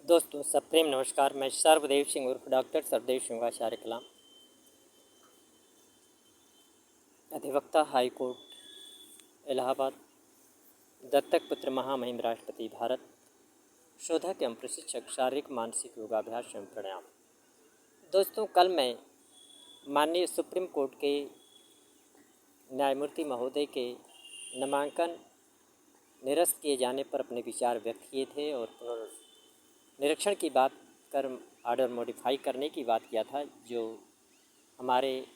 दोस्तों सब प्रेम नमस्कार। मैं सर्वदेव सिंह उर्फ डॉक्टर सर्वदेव सिंह आचार्य कलाम, अधिवक्ता हाई कोर्ट इलाहाबाद, दत्तक पुत्र महामहिम राष्ट्रपति भारत, शोधक एवं प्रशिक्षक शारीरिक मानसिक योगाभ्यास एवं प्राणायाम। दोस्तों, कल मैं माननीय सुप्रीम कोर्ट के न्यायमूर्ति महोदय के नामांकन निरस्त किए जाने पर अपने विचार व्यक्त किए थे और पुनर्निरीक्षण की बात कर ऑर्डर मॉडिफाई करने की बात किया था, जो हमारे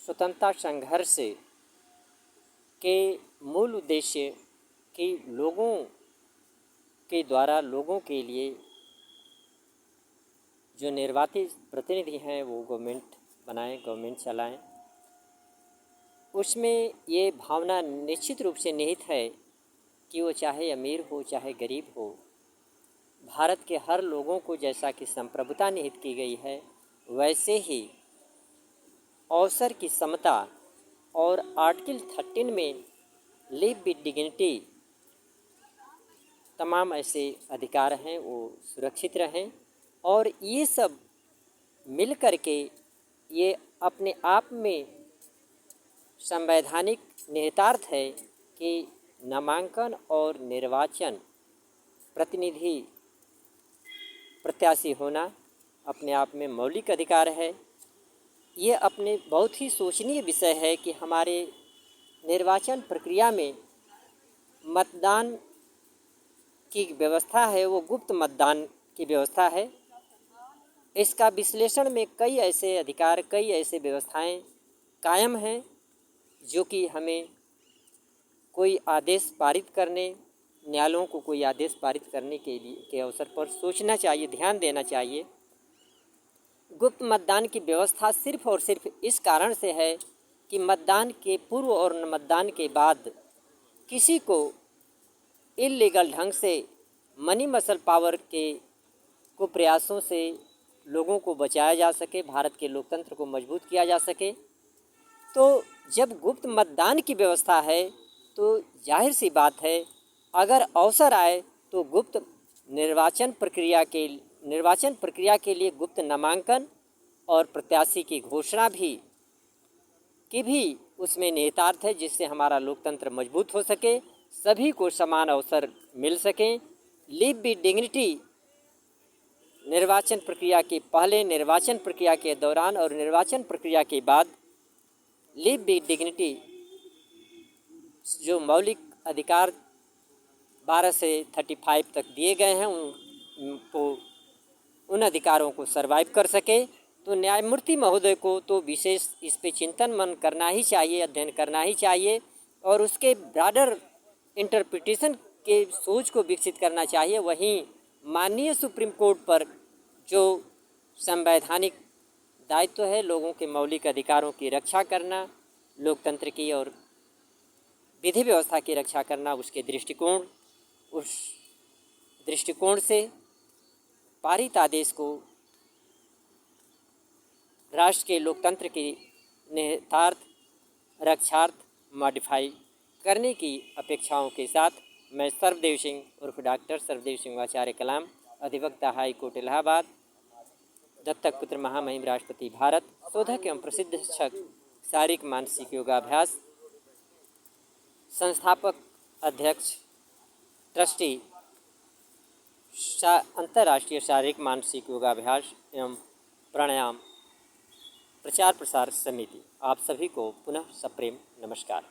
स्वतंत्रता संघर्ष के मूल उद्देश्य कि लोगों के द्वारा लोगों के लिए जो निर्वाचित प्रतिनिधि हैं वो गवर्नमेंट बनाएं, गवर्नमेंट चलाएं। उसमें ये भावना निश्चित रूप से निहित है कि वो चाहे अमीर हो चाहे गरीब हो, भारत के हर लोगों को जैसा कि संप्रभुता निहित की गई है, वैसे ही अवसर की समता और आर्टिकल 13 में लिव विद डिग्निटी तमाम ऐसे अधिकार हैं वो सुरक्षित रहें। और ये सब मिल कर के ये अपने आप में संवैधानिक निहितार्थ है कि नामांकन और निर्वाचन प्रतिनिधि प्रत्याशी होना अपने आप में मौलिक अधिकार है। ये अपने बहुत ही सोचनीय विषय है कि हमारे निर्वाचन प्रक्रिया में मतदान की व्यवस्था है वो गुप्त मतदान की व्यवस्था है। इसका विश्लेषण में कई ऐसे अधिकार, कई ऐसे व्यवस्थाएं कायम हैं जो कि हमें कोई आदेश पारित करने, न्यायालयों को कोई आदेश पारित करने के अवसर पर सोचना चाहिए, ध्यान देना चाहिए। गुप्त मतदान की व्यवस्था सिर्फ और सिर्फ इस कारण से है कि मतदान के पूर्व और मतदान के बाद किसी को इल्लीगल ढंग से मनी मसल पावर के प्रयासों से लोगों को बचाया जा सके, भारत के लोकतंत्र को मजबूत किया जा सके। तो जब गुप्त मतदान की व्यवस्था है तो जाहिर सी बात है, अगर अवसर आए तो गुप्त निर्वाचन प्रक्रिया के लिए गुप्त नामांकन और प्रत्याशी की घोषणा भी उसमें निहितार्थ है, जिससे हमारा लोकतंत्र मजबूत हो सके, सभी को समान अवसर मिल सकें। लिव विद डिग्निटी निर्वाचन प्रक्रिया के पहले, निर्वाचन प्रक्रिया के दौरान और निर्वाचन प्रक्रिया के बाद लिव विद डिग्निटी जो मौलिक अधिकार 12 से 35 तक दिए गए हैं उन अधिकारों को सर्वाइव कर सके। तो न्यायमूर्ति महोदय को तो विशेष इस पे चिंतन मन करना ही चाहिए, अध्ययन करना ही चाहिए और उसके ब्रॉडर इंटरप्रिटेशन के सोच को विकसित करना चाहिए। वहीं माननीय सुप्रीम कोर्ट पर जो संवैधानिक दायित्व है लोगों के मौलिक अधिकारों की रक्षा करना, लोकतंत्र की और विधि व्यवस्था की रक्षा करना, उस दृष्टिकोण से पारित आदेश को राष्ट्र के लोकतंत्र की निहितार्थ रक्षार्थ मॉडिफाई करने की अपेक्षाओं के साथ मैं सर्वदेव सिंह उर्फ डॉक्टर सर्वदेव सिंह आचार्य कलाम, अधिवक्ता हाई कोर्ट इलाहाबाद, दत्तक पुत्र महामहिम राष्ट्रपति भारत, शोधक एवं प्रशिक्षक शारीरिक मानसिक योगाभ्यास, संस्थापक अध्यक्ष ट्रस्टी अंतर्राष्ट्रीय शारीरिक मानसिक योगाभ्यास एवं प्राणायाम प्रचार प्रसार समिति, आप सभी को पुनः सप्रेम नमस्कार।